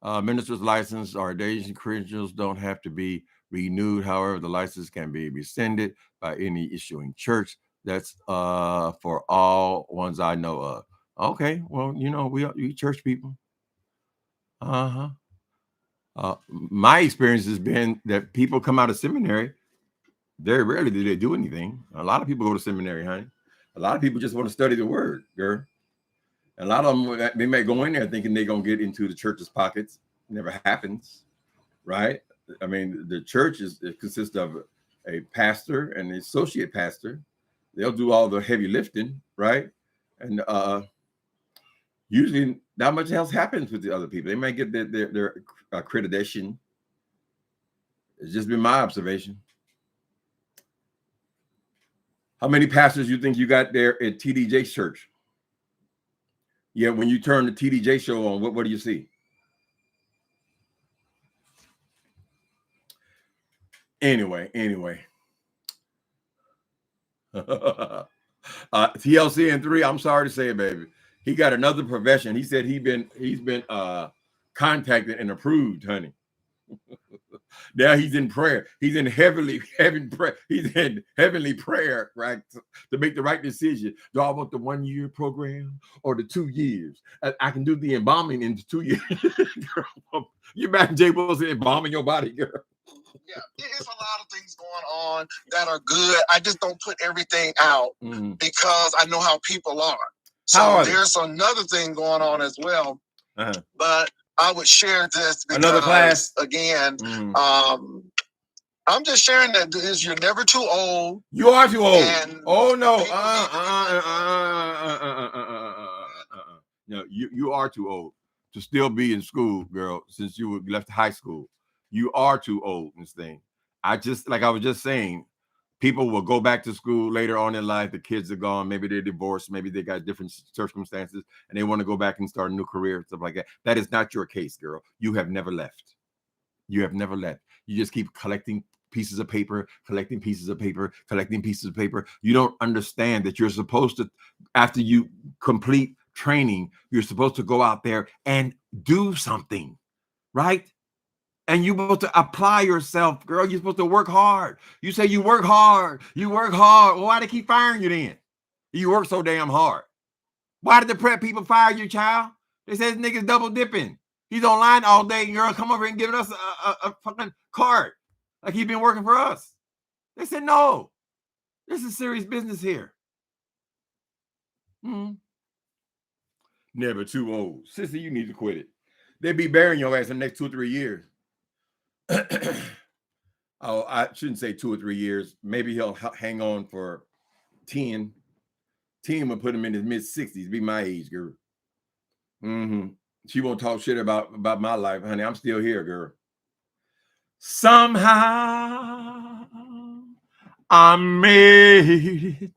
Minister's license or ordination credentials don't have to be renewed. However, the license can be rescinded by any issuing church. That's for all ones I know of. Okay, well, you know, we church people. My experience has been that people come out of seminary, very rarely do they do anything. A lot of people go to seminary, honey. A lot of people just want to study the word, girl. A lot of them, they may go in there thinking they're going to get into the church's pockets. Never happens, right? I mean, the church consists of a pastor and an associate pastor. They'll do all the heavy lifting, right? And usually not much else happens with the other people. They might get their accreditation. It's just been my observation. How many pastors you think you got there at TDJ church? Yeah, when you turn the TDJ show on, what do you see? Anyway. TLC and 3, I'm sorry to say it, baby. He got another profession. He said he's been contacted and approved, honey. Now he's in prayer. He's in heavenly prayer. He's in heavenly prayer, right? To make the right decision. Do I want the 1-year program or the 2 years? I can do the embalming in 2 years. Girl, you imagine J.Wilson embalming your body, girl. Yeah, there's a lot of things going on that are good. I just don't put everything out because I know how people are. So there's another thing going on as well. But I would share this because, another class again, I'm just sharing that you're never too old. You are too old. Oh no. No, you are too old to still be in school, girl, since you left high school. You are too old in this thing. I was just saying, people will go back to school later on in life. The kids are gone. Maybe they're divorced. Maybe they got different circumstances and they want to go back and start a new career, stuff like that. That is not your case, girl. You have never left. You have never left. You just keep collecting pieces of paper, collecting pieces of paper, collecting pieces of paper. You don't understand that you're supposed to, after you complete training, you're supposed to go out there and do something, right? And you're supposed to apply yourself, girl. You're supposed to work hard. You say you work hard. You work hard. Well, why they keep firing you then? You work so damn hard. Why did the prep people fire you, child? They said this nigga's double dipping. He's online all day, girl. Come over and giving us a fucking card like he's been working for us. They said, no, this is serious business here. Never too old. Sister, you need to quit it. They'll be burying your ass in the next 2 or 3 years. Oh, I shouldn't say 2 or 3 years. Maybe he'll hang on for 10. 10 will put him in his mid-60s. Be my age, girl. She won't talk shit about my life, honey. I'm still here, girl. Somehow I made it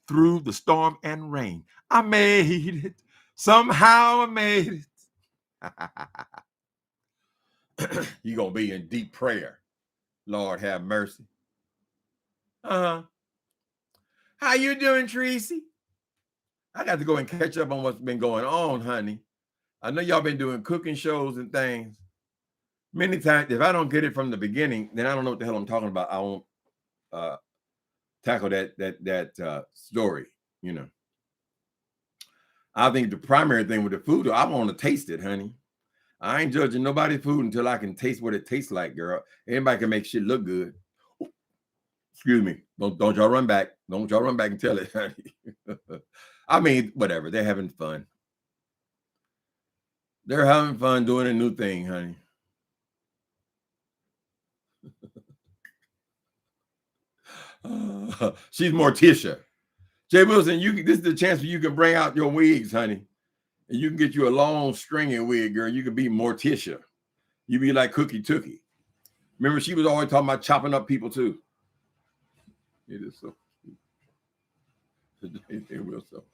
through the storm and rain. I made it. Somehow I made it. You're going to be in deep prayer. Lord have mercy. How you doing, Tracy? I got to go and catch up on what's been going on, honey. I know y'all been doing cooking shows and things. Many times, if I don't get it from the beginning, then I don't know what the hell I'm talking about. I won't tackle that story. You know, I think the primary thing with the food, I want to taste it, honey. I ain't judging nobody's food until I can taste what it tastes like, girl. Anybody can make shit look good. Excuse me. Don't y'all run back. Don't y'all run back and tell it, honey. I mean, whatever. They're having fun. They're having fun doing a new thing, honey. She's Morticia. J.Wilson, this is the chance where you can bring out your wigs, honey. And you can get you a long stringy wig, girl. You can be Morticia. You be like Cookie Tookie. Remember, she was always talking about chopping up people too. It is so. It will so.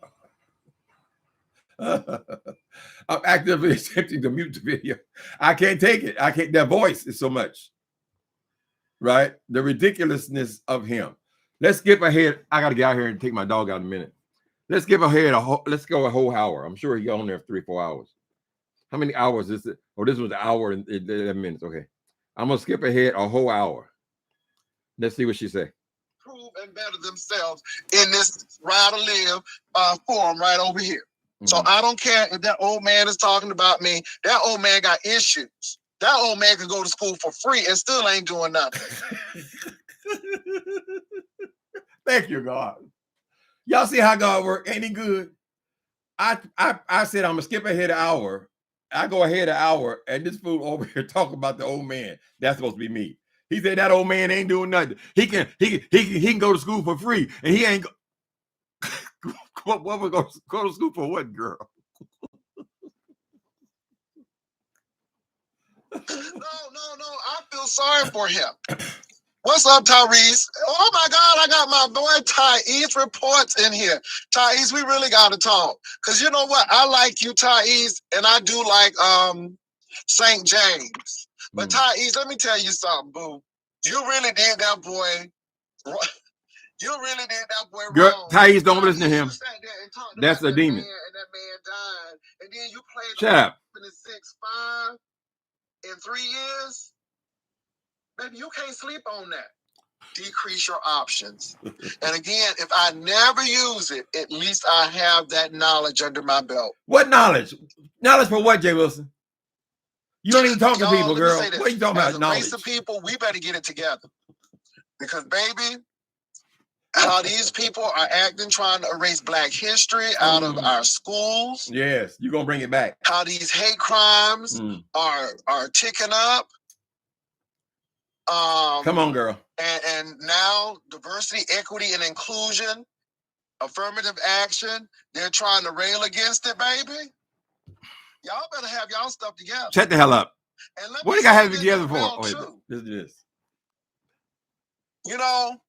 I'm actively attempting to mute the video. I can't take it. I can't. Their voice is so much. Right? The ridiculousness of him. Let's skip ahead. I got to get out here and take my dog out in a minute. Let's skip ahead. Let's go a whole hour. I'm sure he got on there for 3-4 hours. How many hours is it? Oh, this was an hour and 11 minutes. Okay. I'm going to skip ahead a whole hour. Let's see what she say. Prove and better themselves in this Ride or Live forum right over here. Mm-hmm. So I don't care if that old man is talking about me. That old man got issues. That old man can go to school for free and still ain't doing nothing. Thank you, God. Y'all see how God work? Ain't he good? I said I'm gonna skip ahead an hour. I go ahead an hour, and this fool over here talking about the old man. That's supposed to be me. He said that old man ain't doing nothing. He can go to school for free, and he ain't what we go to school for? What, girl? No. I feel sorry for him. What's up, Tyrese? Oh my God, I got my boy Tyrese reports in here. Tyrese, we really gotta talk. Cause you know what? I like you, Tyrese, and I do like St. James. But Tyrese, let me tell you something, boo. You really did that boy. You really did that boy wrong. Tyrese, don't listen to him. That's a demon. And that man died. And then you played Shut up. In the 6'5" in 3 years. Baby, you can't sleep on that. Decrease your options. And again, if I never use it, at least I have that knowledge under my belt. What knowledge? Knowledge for what, J.Wilson? You don't even talk to people, girl. What are you talking about? Knowledge. As a race of people, we better get it together. Because, baby, how these people are acting, trying to erase Black history out of our schools. Yes, you're going to bring it back. How these hate crimes are ticking up. Come on, girl. And now diversity, equity, and inclusion, affirmative action, they're trying to rail against it, baby. Y'all better have y'all stuff together. Shut the hell up. What do you got to have it together for? Oh, wait, this. You know,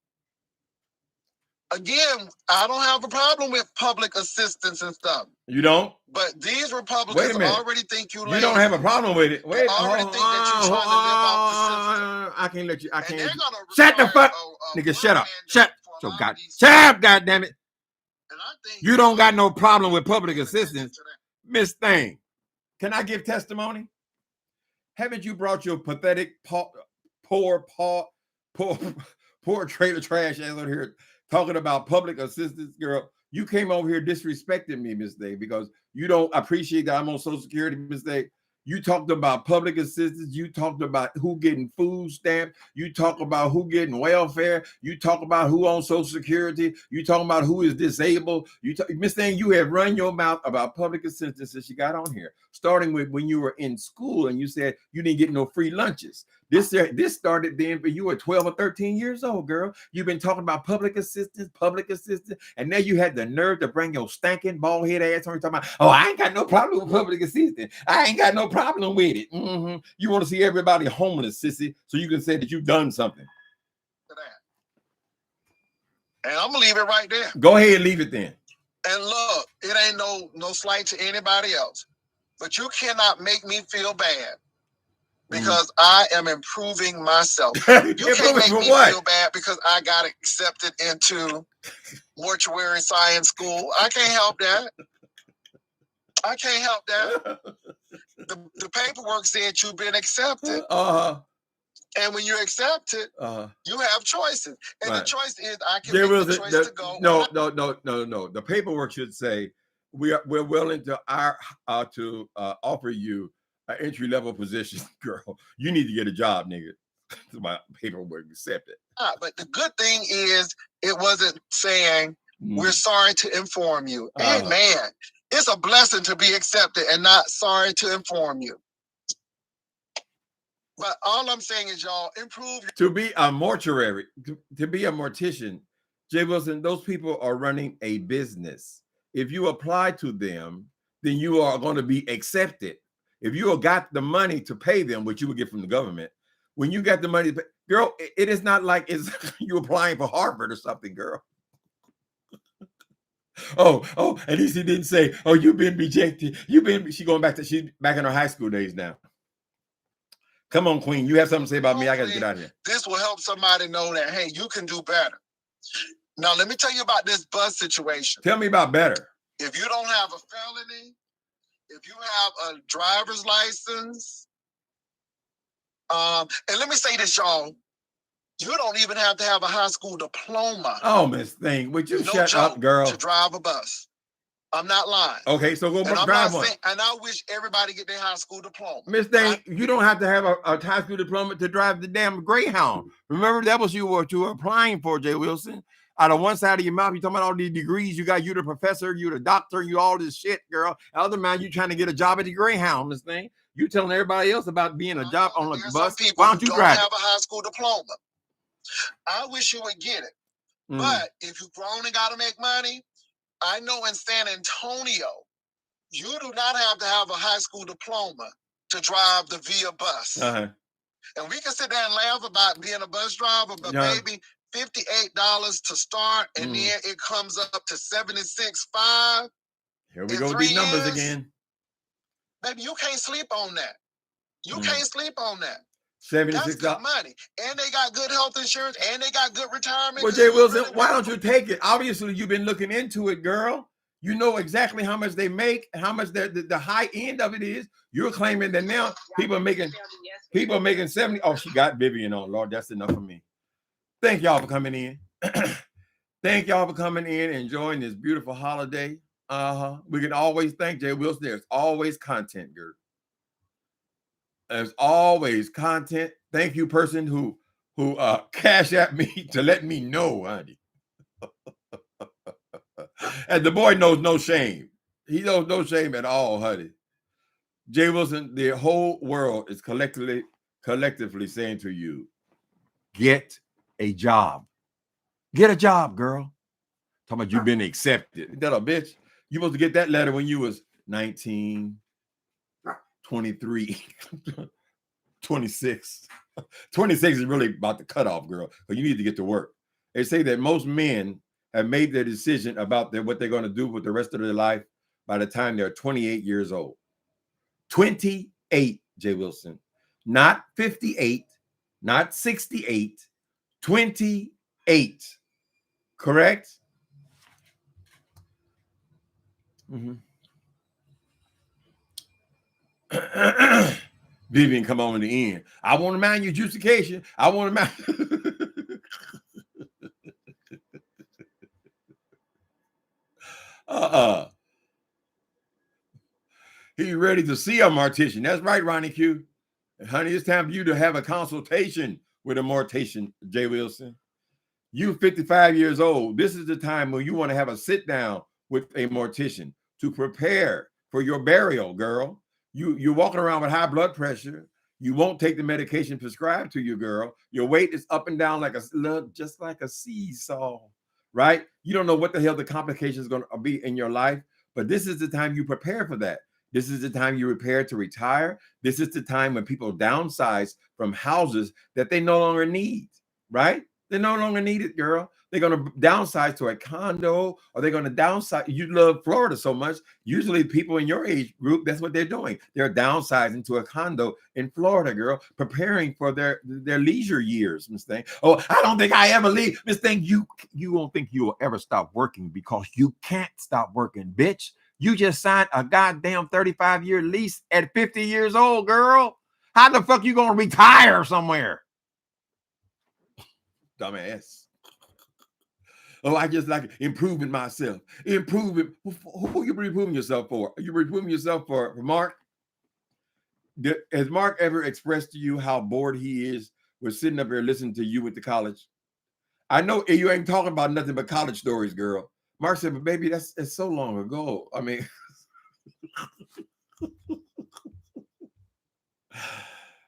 again, I don't have a problem with public assistance and stuff. You don't? But these Republicans already think you lazy. You don't have a problem with it. Wait, already think that you're trying to live off the system. I can't let you. I can't. Shut the fuck, nigga. Shut up. Shut up, goddamn it. You don't got no problem with public assistance, Miss Thing. Can I give testimony? Haven't you brought your pathetic, poor trailer trash ass over here talking about public assistance, girl? You came over here disrespecting me, Miss Day, because you don't appreciate that I'm on Social Security, Miss Day. You talked about public assistance. You talked about who getting food stamps. You talk about who getting welfare. You talk about who on Social Security. You talking about who is disabled. Miss Thing, you have run your mouth about public assistance since you got on here, starting with when you were in school and you said you didn't get no free lunches. This started then, but you were 12 or 13 years old, girl. You've been talking about public assistance, and now you had the nerve to bring your stinking bald head ass on. You're talking about, oh, I ain't got no problem with public assistance. I ain't got no problem with it. You want to see everybody homeless, sissy, so you can say that you've done something. And I'm gonna leave it right there. Go ahead, leave it then. And look, it ain't no slight to anybody else, but you cannot make me feel bad. Because I am improving myself. You can't make me feel bad because I got accepted into mortuary science school. I can't help that. I can't help that. The paperwork said you've been accepted. And when you accept it, you have choices. And the choice is I can make the choice to go. No. The paperwork should say we're willing to offer you an entry-level position, girl. You need to get a job, nigga. My paperwork accepted. But the good thing is it wasn't saying we're sorry to inform you. Amen. It's a blessing to be accepted and not sorry to inform you. But all I'm saying is, y'all, improve. To be a mortuary, to be a mortician, J. Wilson, those people are running a business. If you apply to them, then you are going to be accepted. If you got the money to pay them, which you would get from the government, when you got the money, girl, it is not like it's you applying for Harvard or something, girl. Oh, at least he didn't say, oh, you've been rejected. She's back in her high school days now. Come on, Queen. You have something to say about me. I got to get out of here. This will help somebody know that, hey, you can do better. Now, let me tell you about this bus situation. Tell me about better. If you don't have a felony, if you have a driver's license, and let me say this, y'all. You don't even have to have a high school diploma. Oh, Miss Thing, would you shut up, girl? To drive a bus. I'm not lying. Okay, so go drive one. And I wish everybody get their high school diploma. Miss Thing, you don't have to have a high school diploma to drive the damn Greyhound. Remember, that was what you were applying for, J. Wilson. Out of one side of your mouth, you're talking about all these degrees you got. You the professor, you the doctor, you all this shit, girl. The other man, you trying to get a job at the Greyhound, Miss Thing. You telling everybody else about being a job on a bus. Why don't you drive? Have a high school diploma. I wish you would get it. But if you've grown and got to make money, I know in San Antonio, you do not have to have a high school diploma to drive the VIA bus. And we can sit there and laugh about being a bus driver, but baby, $58 to start, and then it comes up to $76.5. Here we go with these numbers again. Baby, you can't sleep on that. You can't sleep on that. $76. That's good money. And they got good health insurance, and they got good retirement. Well, J. Wilson, why don't you take it? Obviously, you've been looking into it, girl. You know exactly how much they make, how much the high end of it is. You're claiming that now people are making 70. Oh, she got Vivian on. Lord, that's enough for me. Thank y'all for coming in. Thank y'all for coming in and enjoying this beautiful holiday. We can always thank J. Wilson. There's always content, girl. There's always content. Thank you, person who cash at me to let me know, honey. And the boy knows no shame. He knows no shame at all, honey. J. Wilson, the whole world is collectively saying to you, get a job. Get a job, girl. Talking about you've been accepted. Is that a bitch? You supposed to get that letter when you was 19, 23, 26. 26 is really about the cutoff, girl. But you need to get to work. They say that most men have made their decision about what they're going to do with the rest of their life by the time they're 28 years old. 28, J. Wilson. Not 58, not 68, 28. Correct? Vivian, come on in the end. I want to mind your justification. I want to mind. He's ready to see a mortician. That's right, Ronnie Q. And honey, it's time for you to have a consultation with a mortician, J. Wilson. You 55 years old. This is the time when you want to have a sit down with a mortician to prepare for your burial, girl. You're walking around with high blood pressure. You won't take the medication prescribed to you, girl. Your weight is up and down just like a seesaw, right? You don't know what the hell the complications are going to be in your life, but this is the time you prepare for that. This is the time you prepare to retire. This is the time when people downsize from houses that they no longer need, right? They no longer need it, girl. They're going to downsize to a condo, or they're going to downsize. You love Florida so much. Usually people in your age group, that's what they're doing. They're downsizing to a condo in Florida, girl, preparing for their leisure years, Miss Thing. Oh, I don't think I ever leave. Miss Thing, you won't think you will ever stop working because you can't stop working, bitch. You just signed a goddamn 35-year lease at 50 years old, girl. How the fuck you gonna retire somewhere? Dumbass. Oh, I just like improving myself. Improving. Who are you improving yourself for? Are you improving yourself for Mark? Has Mark ever expressed to you how bored he is with sitting up here listening to you with the college? I know you ain't talking about nothing but college stories, girl. Mark said, but baby, that's so long ago. I mean,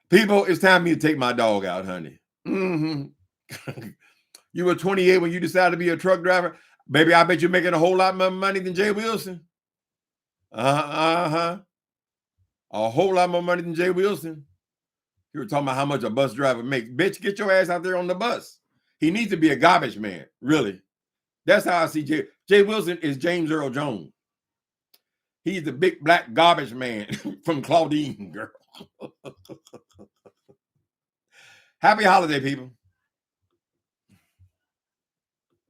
people, it's time for me to take my dog out, honey. Mm-hmm. You were 28 when you decided to be a truck driver. Baby, I bet you're making a whole lot more money than J.Wilson. Uh-huh. A whole lot more money than J.Wilson. You were talking about how much a bus driver makes. Bitch, get your ass out there on the bus. He needs to be a garbage man, really. That's how I see J.Wilson is James Earl Jones. He's the big black garbage man from Claudine, girl. Happy holiday, people.